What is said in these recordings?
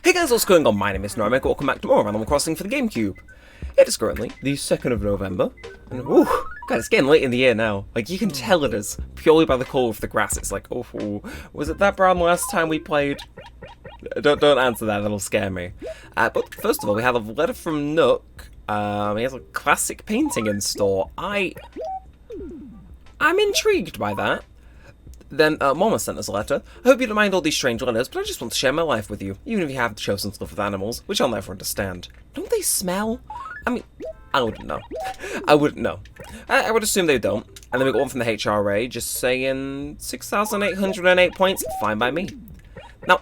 Hey guys, what's going on? My name is Neremik. Welcome back to more Animal Crossing for the Gamecube. It is currently the 2nd of November, and God, it's getting late in the year now. Like, you can tell it is, purely by the colour of the grass. It's like, oh, was it that brown last time we played? Don't answer that, that'll scare me. But first of all, we have a letter from Nook. He has a classic painting in store. I'm intrigued by that. Then Mama sent us a letter. I hope you don't mind all these strange letters, but I just want to share my life with you, even if you have chosen to live with animals, which I'll never understand. Don't they smell? I mean, I wouldn't know. I wouldn't know. I would assume they don't. And then we got one from the HRA, just saying 6,808 points, fine by me. Now,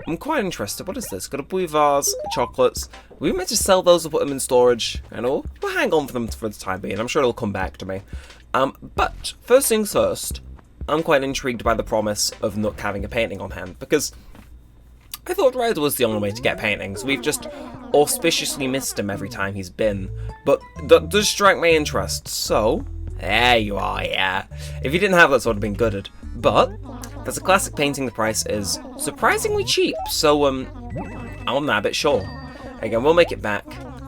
I'm quite interested. What is this? Got a blue vase, chocolates. We meant to sell those or put them in storage, and we'll hang on for them for the time being. I'm sure it'll come back to me. But first things first, I'm quite intrigued by the promise of Nook having a painting on hand, because I thought Ryder was the only way to get paintings. We've just auspiciously missed him every time he's been, but that does strike my interest, so there you are, yeah. If you didn't have that, would have been gooded. But there's a classic painting, the price is surprisingly cheap, so I'm not a bit sure. Again, we'll make it back,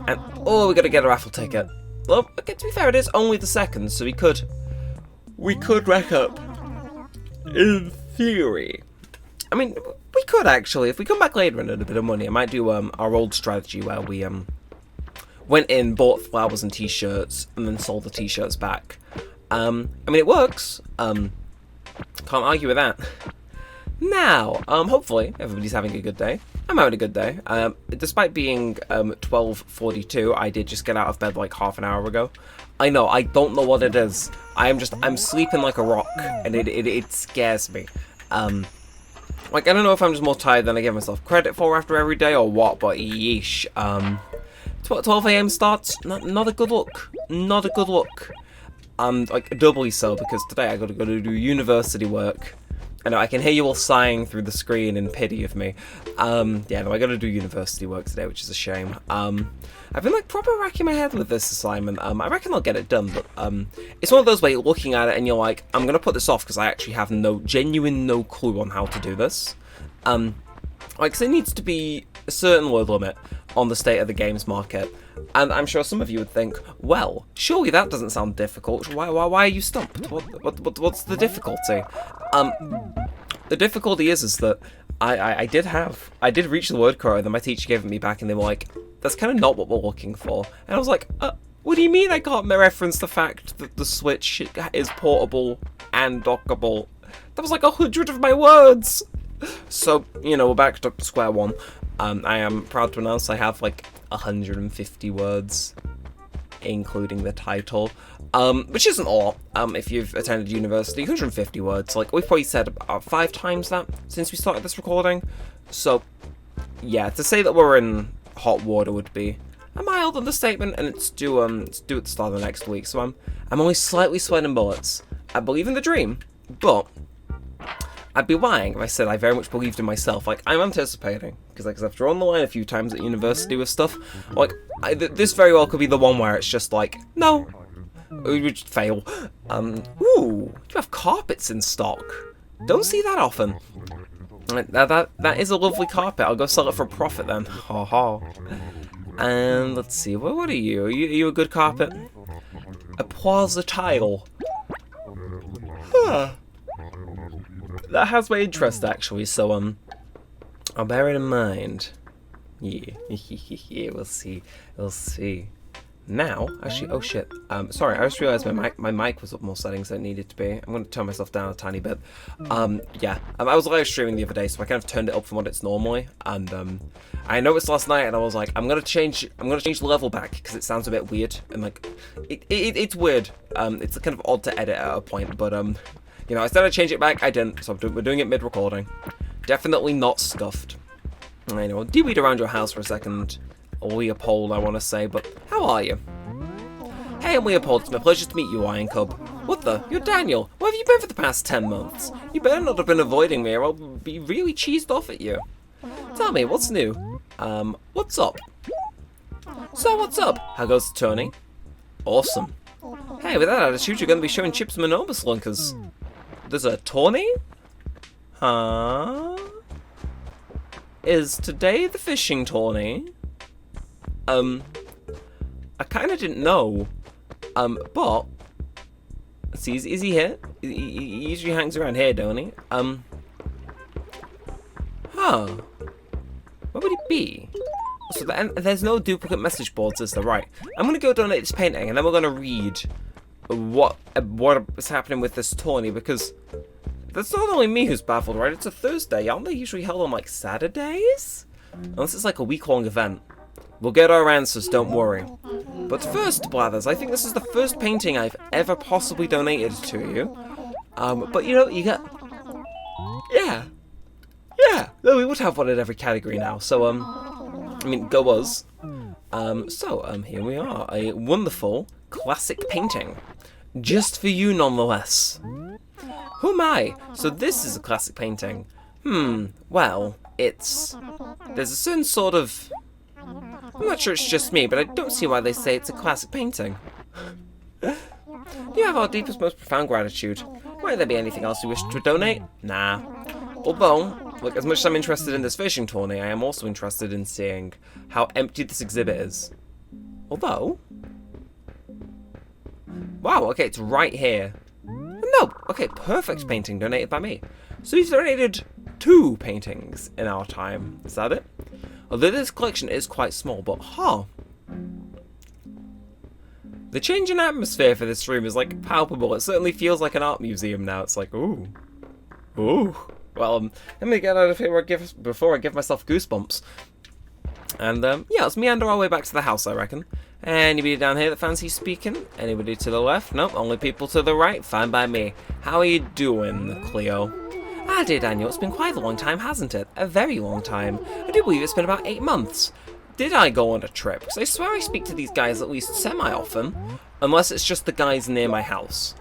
and we gotta get a raffle ticket. Well, okay, to be fair, it is only the 2nd, so we could rack up. In theory. I mean, we could actually. If we come back later and earn a bit of money, I might do our old strategy where we went in, bought flowers and t-shirts, and then sold the t-shirts back. I mean, it works. Can't argue with that. Now, hopefully, everybody's having a good day. I'm having a good day. Despite being 12:42, I did just get out of bed like half an hour ago. I know, I don't know what it is. I'm sleeping like a rock, and it scares me. Like, I don't know if I'm just more tired than I give myself credit for after every day or what, but yeesh. 12 AM starts, not a good look. Not a good look. Like, doubly so, because today I gotta go to do university work. I know, I can hear you all sighing through the screen in pity of me. Yeah, no, I gotta do university work today, which is a shame. I've been, like, proper racking my head with this assignment. I reckon I'll get it done, but, it's one of those where you're looking at it and you're like, I'm gonna put this off because I actually have no clue on how to do this. Like, 'cause there needs to be a certain word limit on the state of the games market. And I'm sure some of you would think, well, surely that doesn't sound difficult. Why are you stumped? What's the difficulty? The difficulty is that I did reach the word quota, and then my teacher gave it me back, and they were like, that's kind of not what we're looking for. And I was like, what do you mean I can't reference the fact that the Switch is portable and dockable? That was like 100 of my words! So, you know, we're back to square one. I am proud to announce I have like 150 words, including the title, which isn't a lot. If you've attended university, 150 words. Like, we've probably said about 5 times that since we started this recording. So, yeah, to say that we're in hot water would be a mild understatement, and it's due at the start of the next week. So I'm only slightly sweating bullets. I believe in the dream, but I'd be lying if I said I very much believed in myself. Like, I'm anticipating, because I've drawn the line a few times at university with stuff. Like, this very well could be the one where it's just like, no, we would just fail. Ooh, you have carpets in stock. Don't see that often. That is a lovely carpet. I'll go sell it for a profit then. Ha ha. And let's see, what are you? Are you a good carpet? A plaza tile. Huh. That has my interest, actually, so, I'll bear it in mind. Yeah, we'll see. Now, actually, oh shit, sorry, I just realised my mic was up more settings than it needed to be. I'm going to turn myself down a tiny bit. Yeah, I was live streaming the other day, so I kind of turned it up from what it's normally, and, I noticed last night, and I was like, I'm gonna change the level back, because it sounds a bit weird, and, like, it's weird. It's kind of odd to edit at a point, but, you know, instead of change it back, I didn't, so we're doing it mid-recording. Definitely not scuffed. I know, de-weed around your house for a second. Leopold, I want to say, but how are you? Hey, I'm Leopold. It's my pleasure to meet you, Iron Cub. What the? You're Daniel. Where have you been for the past 10 months? You better not have been avoiding me, or I'll be really cheesed off at you. Tell me, what's new? What's up? So, what's up? How goes the tourney? Awesome. Hey, with that attitude, you're going to be showing Chips Manoma slunkers. There's a tourney? Huh? is today the fishing tourney? I kind of didn't know. But see, is he here? He usually hangs around here, don't he? Huh. Where would he be? So there's no duplicate message boards, is there? Right. I'm gonna go donate this painting, and then we're gonna read what is happening with this tourney, because that's not only me who's baffled, right? It's a Thursday. Aren't they usually held on like Saturdays? Unless it's like a week-long event. We'll get our answers, don't worry. But first, Blathers, I think this is the first painting I've ever possibly donated to you. But you know, you get... Yeah. No, we would have one in every category now. So, I mean, go us. Here we are. A wonderful classic painting. Just for you, nonetheless. Who am I? So this is a classic painting. Well, there's a certain sort of... I'm not sure it's just me, but I don't see why they say it's a classic painting. You have our deepest, most profound gratitude. Might there be anything else you wish to donate? Nah. Although, look, as much as I'm interested in this fishing tourney, I am also interested in seeing how empty this exhibit is. Although... Wow, okay, it's right here. No! Okay, perfect painting donated by me. So he's donated 2 paintings in our time. Is that it? Although this collection is quite small, but the change in atmosphere for this room is like palpable. It certainly feels like an art museum now. It's like, ooh. Well, let me get out of here before I give myself goosebumps. And yeah, let's meander our way back to the house, I reckon. Anybody down here that fancies speaking? Anybody to the left? Nope, only people to the right. Fine by me. How are you doing, Cleo? Ah, dear Daniel, it's been quite a long time, hasn't it? A very long time. I do believe it's been about 8 months. Did I go on a trip? Because I swear I speak to these guys at least semi-often. Unless it's just the guys near my house.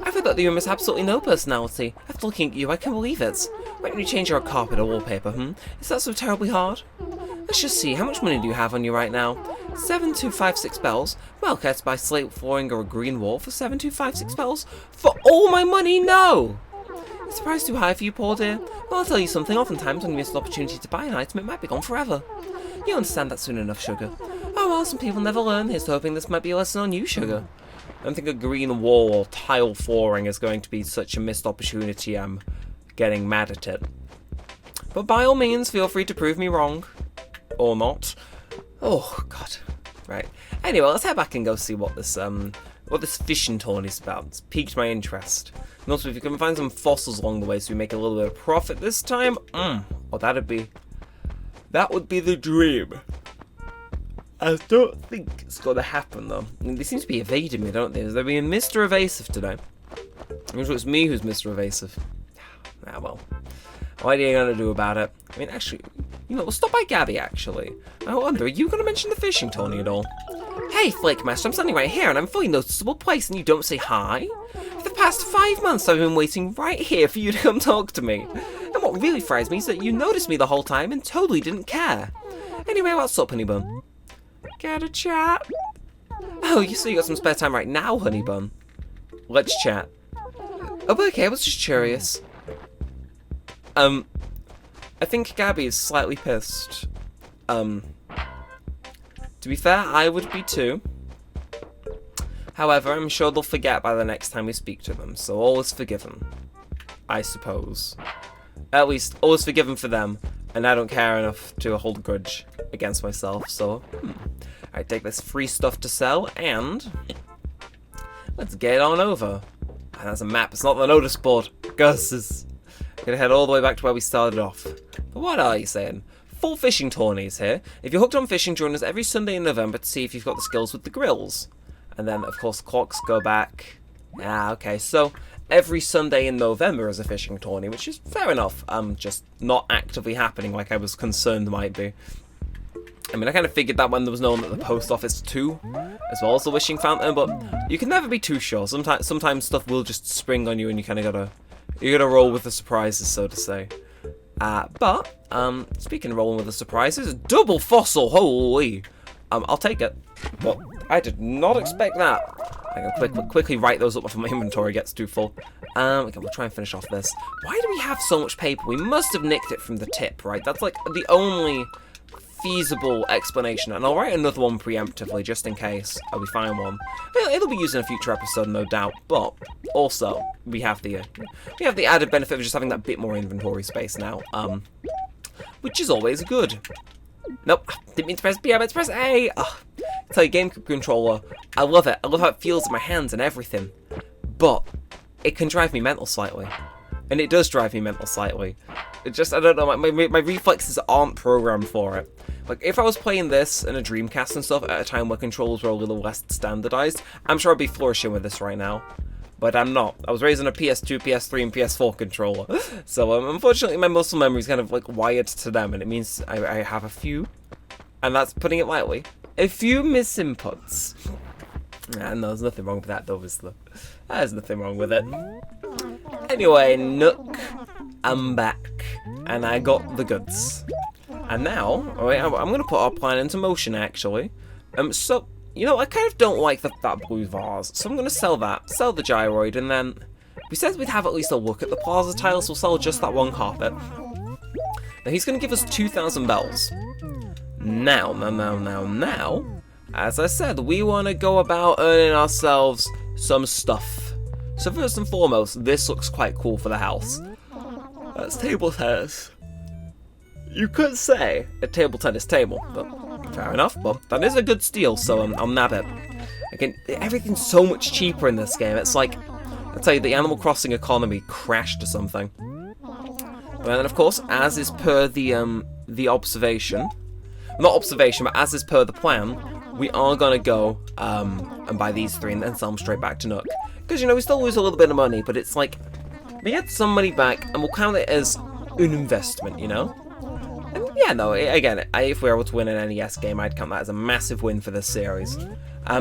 I thought that the room has absolutely no personality. After looking at you, I can't believe it. Why don't you change your carpet or wallpaper, Is that so terribly hard? Let's just see, how much money do you have on you right now? 7256 bells? Well, care to buy slate flooring or a green wall for 7256 bells? For all my money, no! Is the price too high for you, poor dear? Well, I'll tell you something, oftentimes when you miss an opportunity to buy an item, it might be gone forever. You'll understand that soon enough, Sugar. Oh well, some people never learn. Here's hoping this might be a lesson on you, Sugar. I don't think a green wall or tile flooring is going to be such a missed opportunity. I'm getting mad at it. But by all means, feel free to prove me wrong. Or not. Oh, God. Right. Anyway, let's head back and go see what this fishing tourney is about. It's piqued my interest. And also, if you can find some fossils along the way so we make a little bit of profit this time, well, that would be the dream. I don't think it's going to happen, though. I mean, they seem to be evading me, don't they? They're being Mr. Evasive today. I'm sure it's me who's Mr. Evasive. Ah, well. What are you going to do about it? I mean, actually, you know, we'll stop by Gabby, actually. I wonder, are you going to mention the fishing tourney at all? Hey, Flake Master, I'm standing right here, and I'm a fully noticeable place, and you don't say hi? For the past 5 months, I've been waiting right here for you to come talk to me. And what really fries me is that you noticed me the whole time and totally didn't care. Anyway, what's up, Honeybun? Get a chat? Oh, you got some spare time right now, Honeybun. Let's chat. Oh, okay, I was just curious. I think Gabby is slightly pissed. To be fair, I would be too. However, I'm sure they'll forget by the next time we speak to them, so all is forgiven. I suppose. At least, all is forgiven for them, and I don't care enough to hold a grudge against myself, so... I take this free stuff to sell, and... let's get on over. And that's a map, it's not the notice board. Gusses. Gonna head all the way back to where we started off. But what are you saying? Full fishing tourneys here. If you're hooked on fishing, join us every Sunday in November to see if you've got the skills with the grills. And then, of course, clocks go back. Ah, okay, so every Sunday in November is a fishing tourney, which is fair enough. Just not actively happening like I was concerned might be. I mean, I kind of figured that when there was no one at the post office too, as well as the wishing fountain, but you can never be too sure. Sometimes stuff will just spring on you, and you kind of gotta roll with the surprises, so to say. But speaking of rolling with the surprises, double fossil, holy! I'll take it. But I did not expect that. I'm gonna quickly write those up before my inventory gets too full. Okay, we'll try and finish off this. Why do we have so much paper? We must have nicked it from the tip, right? That's like the only feasible explanation, and I'll write another one preemptively just in case we find one. It'll be used in a future episode, no doubt. But also, we have the added benefit of just having that bit more inventory space now, which is always good. Nope, didn't mean to press B. I meant to press A. Ugh. I tell you, GameCube controller, I love it. I love how it feels in my hands and everything, but it can drive me mental slightly. And it does drive me mental slightly. It just, I don't know, my reflexes aren't programmed for it. Like, if I was playing this in a Dreamcast and stuff at a time where controllers were a little less standardized, I'm sure I'd be flourishing with this right now. But I'm not. I was raised on a PS2, PS3, and PS4 controller. So, unfortunately, my muscle memory is kind of, like, wired to them, and it means I have a few, and that's putting it lightly, a few misinputs. No, there's nothing wrong with that, though, is there? There's nothing wrong with it. Anyway, Nook, I'm back, and I got the goods. And now, I'm going to put our plan into motion, actually. So, you know, I kind of don't like that blue vase, so I'm going to sell that, sell the gyroid, and then, we said we'd have at least a look at the plaza tiles, so we'll sell just that one carpet. Now, he's going to give us 2,000 bells. Now, as I said, we want to go about earning ourselves some stuff. So first and foremost, this looks quite cool for the house. That's table tennis. You could say a table tennis table, but fair enough. But that is a good steal, so I'll nab it. Again, everything's so much cheaper in this game. It's like, I tell you, the Animal Crossing economy crashed or something. And then, of course, as is per the observation, not observation, but as is per the plan, we are gonna go and buy these three and then sell them straight back to Nook. Because, you know, we still lose a little bit of money, but it's like, we get some money back and we'll count it as an investment, you know? And yeah, no, again, if we were able to win an NES game, I'd count that as a massive win for this series.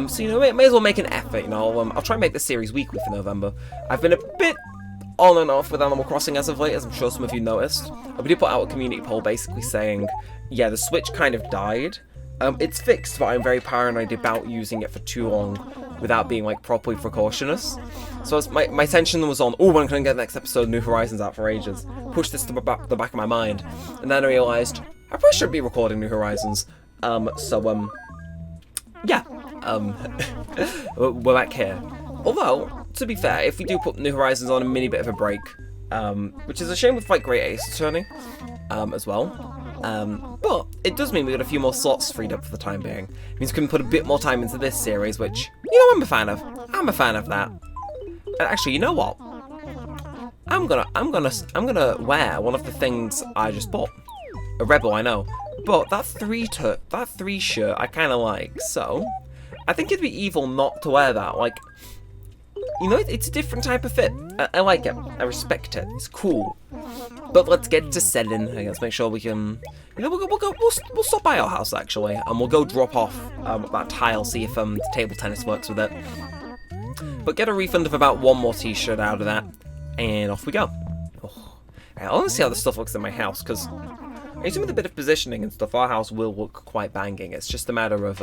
So, you know, may as well make an effort, you know? I'll try and make this series weekly for November. I've been a bit on and off with Animal Crossing as of late, as I'm sure some of you noticed. We did put out a community poll basically saying, yeah, the Switch kind of died. It's fixed, but I'm very paranoid about using it for too long without being, like, properly precautionous. So my attention was on, oh, when can I get the next episode of New Horizons out for ages? Push this to the back of my mind. And then I realised, I probably shouldn't be recording New Horizons. Yeah. We're back here. Although, to be fair, if we do put New Horizons on a mini bit of a break, which is a shame with, like, Great Ace Attorney, as well. But it does mean we got a few more slots freed up for the time being. It means we can put a bit more time into this series, which, you know, I'm a fan of. I'm a fan of that. And actually, you know what? I'm gonna wear one of the things I just bought. A Rebel, I know. But that 3 shirt I kind of like, so I think it'd be evil not to wear that. Like, you know, it's a different type of fit. I like it. I respect it. It's cool. But let's get to selling. Let's make sure we can. You know, we'll stop by our house actually, and we'll go drop off that tile, see if the table tennis works with it. But get a refund of about one more T-shirt out of that, and off we go. Oh. I want to see how this stuff looks in my house, because with a bit of positioning and stuff, our house will look quite banging. It's just a matter of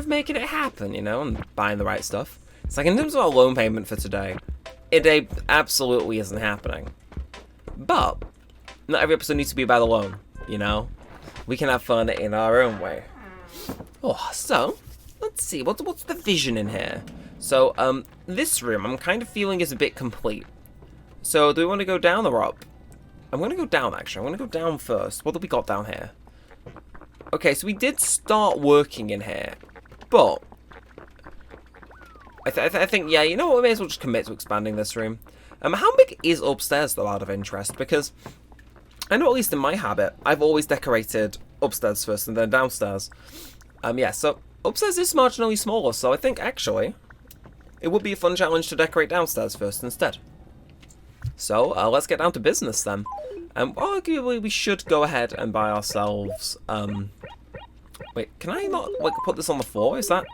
making it happen, you know, and buying the right stuff. It's like in terms of our loan payment for today, it absolutely isn't happening. But not every episode needs to be about a loan, you know. We can have fun in our own way. Oh, so let's see, what's the vision in here? So, this room I'm kind of feeling is a bit complete. So, do we want to go down or up? I'm going to go down, actually. I'm going to go down first. What have we got down here? Okay, so we did start working in here, but I think, yeah, you know what, we may as well just commit to expanding this room. How big is upstairs, though, out of interest? Because I know, at least in my habit, I've always decorated upstairs first and then downstairs. Yeah, so upstairs is marginally smaller, so I think, actually, it would be a fun challenge to decorate downstairs first instead. So, let's get down to business, then. Arguably, we should go ahead and buy ourselves, wait, can I not, like, put this on the floor? Is that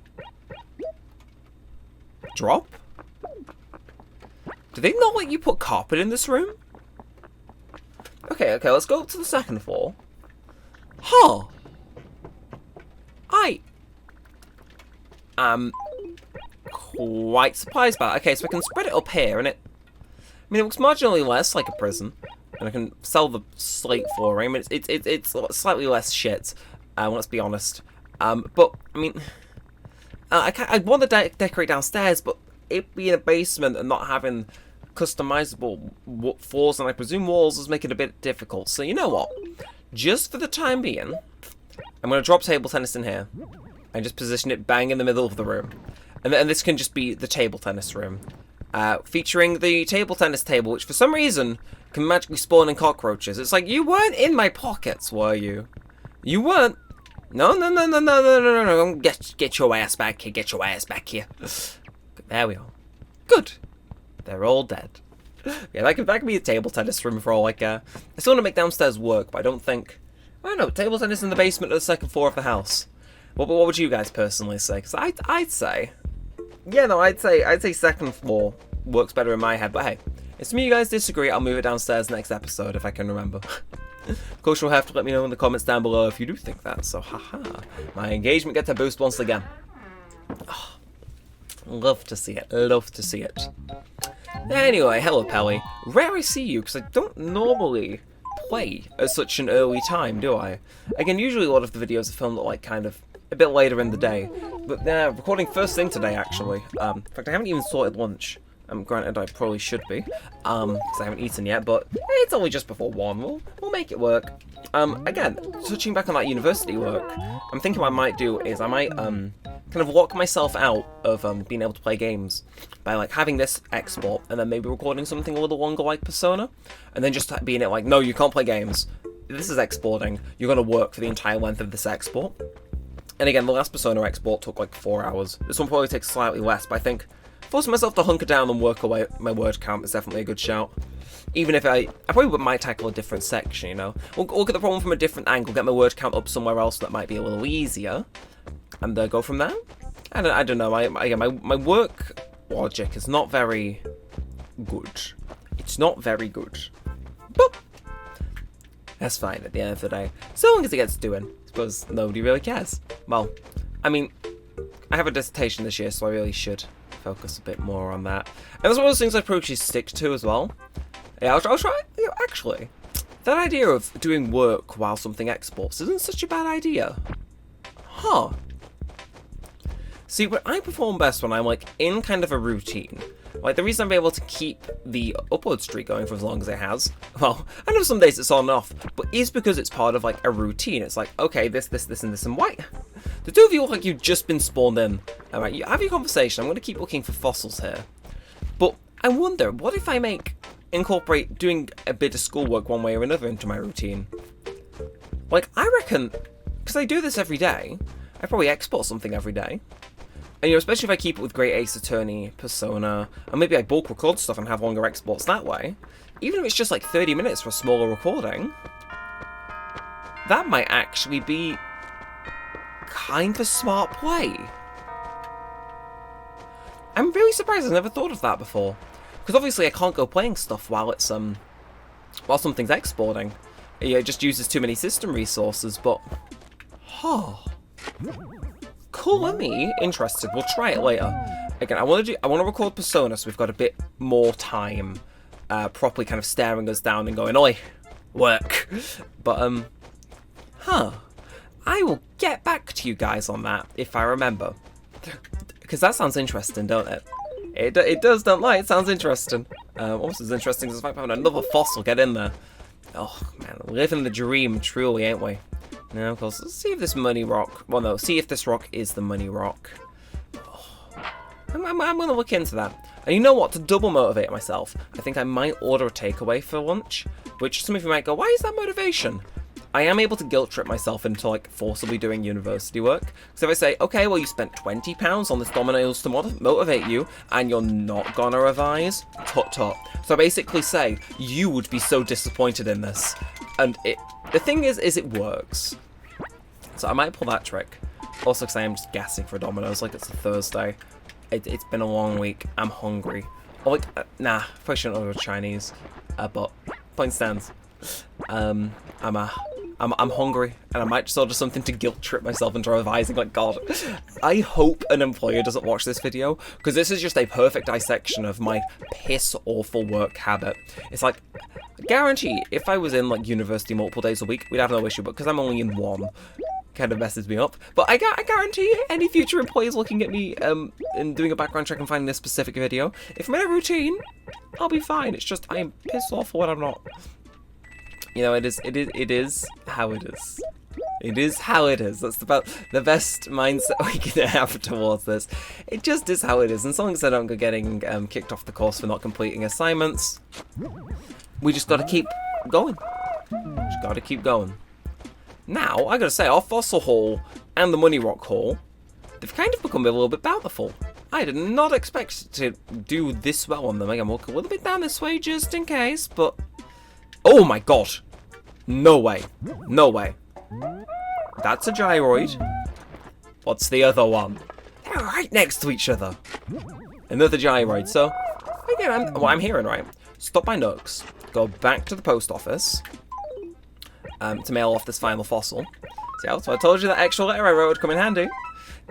drop? Do they not let you put carpet in this room? Okay, let's go up to the second floor. Huh. quite surprised by that. Okay, so I can spread it up here, and it looks marginally less like a prison. And I can sell the slate flooring. I mean, it's slightly less shit, let's be honest. But, I mean, I want to decorate downstairs, but it being a basement and not having customizable floors and I presume walls is making it a bit difficult. So, you know what? Just for the time being, I'm going to drop table tennis in here and just position it bang in the middle of the room. And this can just be the table tennis room. Featuring the table tennis table, which for some reason can magically spawn in cockroaches. It's like, you weren't in my pockets, were you? You weren't. No. Get your ass back here. Get your ass back here. There we are. Good. They're all dead. Yeah, that could be a table tennis room for all I care. I still want to make downstairs work, but I don't know, table tennis in the basement of the second floor of the house. What would you guys personally say? Because I'd say... Yeah, no, I'd say second floor works better in my head, but hey, if me you guys disagree, I'll move it downstairs next episode if I can remember. Of course, you'll have to let me know in the comments down below if you do think that, so haha. My engagement gets a boost once again. Oh, love to see it, love to see it. Anyway, hello Pelly. Rare I see you, because I don't normally play at such an early time, do I? Again, usually a lot of the videos are filmed at like kind of a bit later in the day, but recording first thing today actually. In fact, I haven't even sorted lunch. Granted, I probably should be, because I haven't eaten yet, but it's only just before 1. We'll make it work. Again, touching back on that university work, I'm thinking what I might do is I might kind of lock myself out of being able to play games by like having this export and then maybe recording something a little longer like Persona, and then just being it like, no, you can't play games. This is exporting. You're gonna work for the entire length of this export. And again, the last Persona export took like 4 hours. This one probably takes slightly less, but I think forcing myself to hunker down and work away my word count is definitely a good shout. Even if I probably might tackle a different section, you know. We'll look at the problem from a different angle, get my word count up somewhere else that might be a little easier, and go from there. I don't know. My work logic is not very good. It's not very good. But that's fine at the end of the day. So long as it gets doing. I suppose nobody really cares. Well, I mean, I have a dissertation this year, so I really should focus a bit more on that. And that's one of those things I probably stick to as well. Yeah, I'll try. You know, actually, that idea of doing work while something exports isn't such a bad idea. Huh. See, when I perform best when I'm like in kind of a routine. Like the reason I'm able to keep the upload streak going for as long as it has, well, I know some days it's on and off, but is because it's part of like a routine. It's like, okay, this, and this, and white. The two of you look like you've just been spawned in. Alright, you have your conversation. I'm going to keep looking for fossils here. But I wonder, what if I incorporate doing a bit of schoolwork one way or another into my routine? Like, I reckon, because I do this every day, I probably export something every day. And, you know, especially if I keep it with Great Ace Attorney, Persona, and maybe I bulk record stuff and have longer exports that way, even if it's just like 30 minutes for a smaller recording, that might actually be kind of smart play. I'm really surprised I've never thought of that before. Because obviously I can't go playing stuff while it's while something's exporting. It just uses too many system resources, but cool, let me interested. We'll try it later. Again, I want to record Persona so we've got a bit more time properly kind of staring us down and going, oi, work. But I will get back to you guys on that if I remember. Because that sounds interesting, don't it? It does, don't lie, it sounds interesting. Almost as interesting as the fact of having another fossil get in there. Oh, man, living the dream, truly, ain't we? Now, of course, let's see if this money rock... Well, no, see if this rock is the money rock. Oh, I'm going to look into that. And you know what? To double motivate myself, I think I might order a takeaway for lunch. Which some of you might go, why is that motivation? I am able to guilt trip myself into, like, forcibly doing university work. So if I say, okay, well, you spent £20 on this Domino's to motivate you, and you're not gonna revise, tut. So I basically say, you would be so disappointed in this. And the thing is it works. So I might pull that trick. Also, because I am just gassing for Domino's, like it's a Thursday. It's been a long week. I'm hungry. Oh, like, nah, probably shouldn't order Chinese. But point stands. I'm I'm hungry, and I might just order something to guilt trip myself into revising. Like, God, I hope an employer doesn't watch this video, because this is just a perfect dissection of my piss awful work habit. It's like, guarantee, if I was in like university multiple days a week, we'd have no issue, but because I'm only in one, kind of messes me up. But I guarantee any future employees looking at me and doing a background check and finding this specific video, if I'm in a routine, I'll be fine. It's just I'm pissed off when I'm not. You know, it is how it is. It is how it is. That's about the best mindset we can have towards this. It just is how it is. And so long as I don't go getting kicked off the course for not completing assignments, we just gotta keep going. Just gotta keep going. Now, I gotta say, our Fossil Hall and the Money Rock Hall, they've kind of become a little bit bountiful. I did not expect to do this well on them. I'm gonna walk a little bit down this way just in case, but... Oh my god! No way. No way. That's a gyroid. What's the other one? They're right next to each other. Another gyroid. So, again, what I'm hearing, right? Stop by Nooks, go back to the post office, to mail off this final fossil. So I told you that extra letter I wrote would come in handy.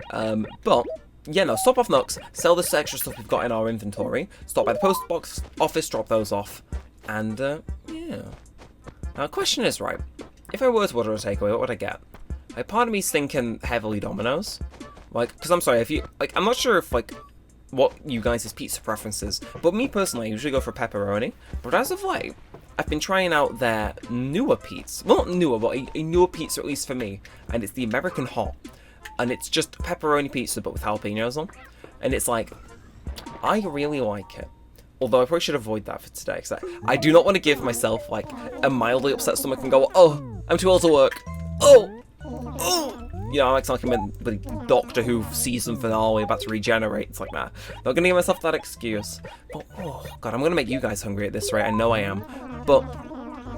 But, yeah, no, stop off Nooks, sell this extra stuff we've got in our inventory, stop by the post box office, drop those off, and, yeah. Now, the question is, right, if I were to order a takeaway, what would I get? Like, part of me's thinking heavily Domino's. Like, because I'm sorry, if you, like, I'm not sure if, like, what you guys' pizza preferences, but me personally, I usually go for pepperoni, but as of late, I've been trying out their newer pizza. Well, not newer, but a newer pizza, at least for me. And it's the American Hot. And it's just pepperoni pizza, but with jalapenos on. And it's like, I really like it. Although I probably should avoid that for today. Because I do not want to give myself, like, a mildly upset stomach and go, oh, I'm too old to work. Oh, oh. You know, I like something like the Doctor Who season finale about to regenerate. It's like, nah, not going to give myself that excuse. But, oh, God, I'm going to make you guys hungry at this rate. I know I am. But,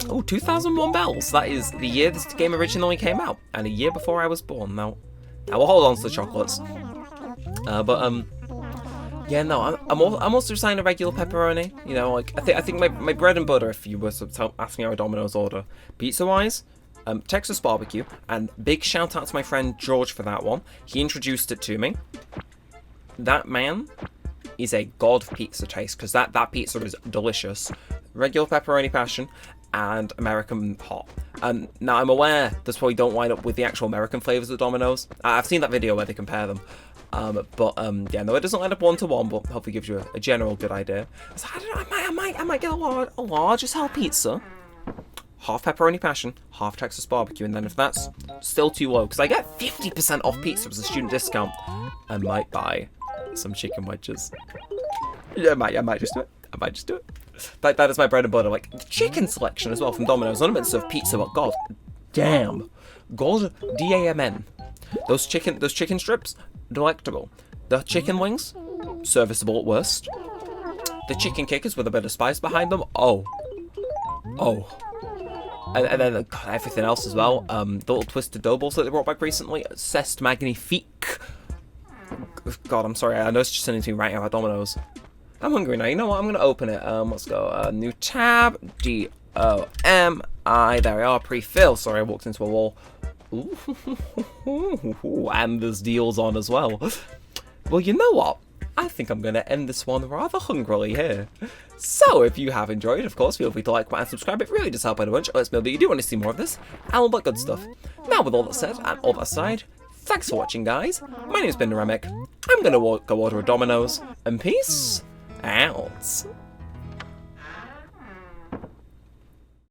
oh, 2001 bells. That is the year this game originally came out. And a year before I was born. Now we'll hold on to the chocolates. Yeah, no, I'm also trying a regular pepperoni. You know, like, I think my bread and butter, if you were asking our Domino's order, pizza-wise, Texas barbecue, and big shout out to my friend George for that one. He introduced it to me. That man is a god of pizza taste, because that pizza is delicious. Regular pepperoni passion and American hot. Now I'm aware this probably don't line up with the actual American flavors of Domino's. I've seen that video where they compare them. Yeah, no, it doesn't line up one-to-one, but hopefully gives you a general good idea. So I don't know, I might get a large as hell pizza. Half pepperoni passion, half Texas barbecue, and then if that's still too low, because I get 50% off pizza as a student discount, I might buy some chicken wedges. Yeah, I might just do it. I might just do it. That is my bread and butter. Like, the chicken selection as well from Domino's. Not meant to serve pizza, but god damn. God D-A-M-N. Those chicken strips, delectable. The chicken wings, serviceable at worst. The chicken kickers with a bit of spice behind them, oh. And then God, everything else as well. The little twisted dough balls that they brought back recently, Cest Magnifique. God, I'm sorry, I know it's just sending to me right now about Domino's. I'm hungry now. You know what? I'm gonna open it. Let's go. New tab. D-O-M-I. There we are. Pre-fill. Sorry, I walked into a wall. Ooh, and there's deals on as well. Well, you know what? I think I'm gonna end this one rather hungrily here. So, if you have enjoyed, of course, feel free to like, comment, and subscribe. It really does help out a bunch. It lets me know that you do want to see more of this, and all that good stuff. Now, with all that said, and all that aside, thanks for watching, guys. My name's been Neremik. I'm gonna go order a Domino's, and peace out.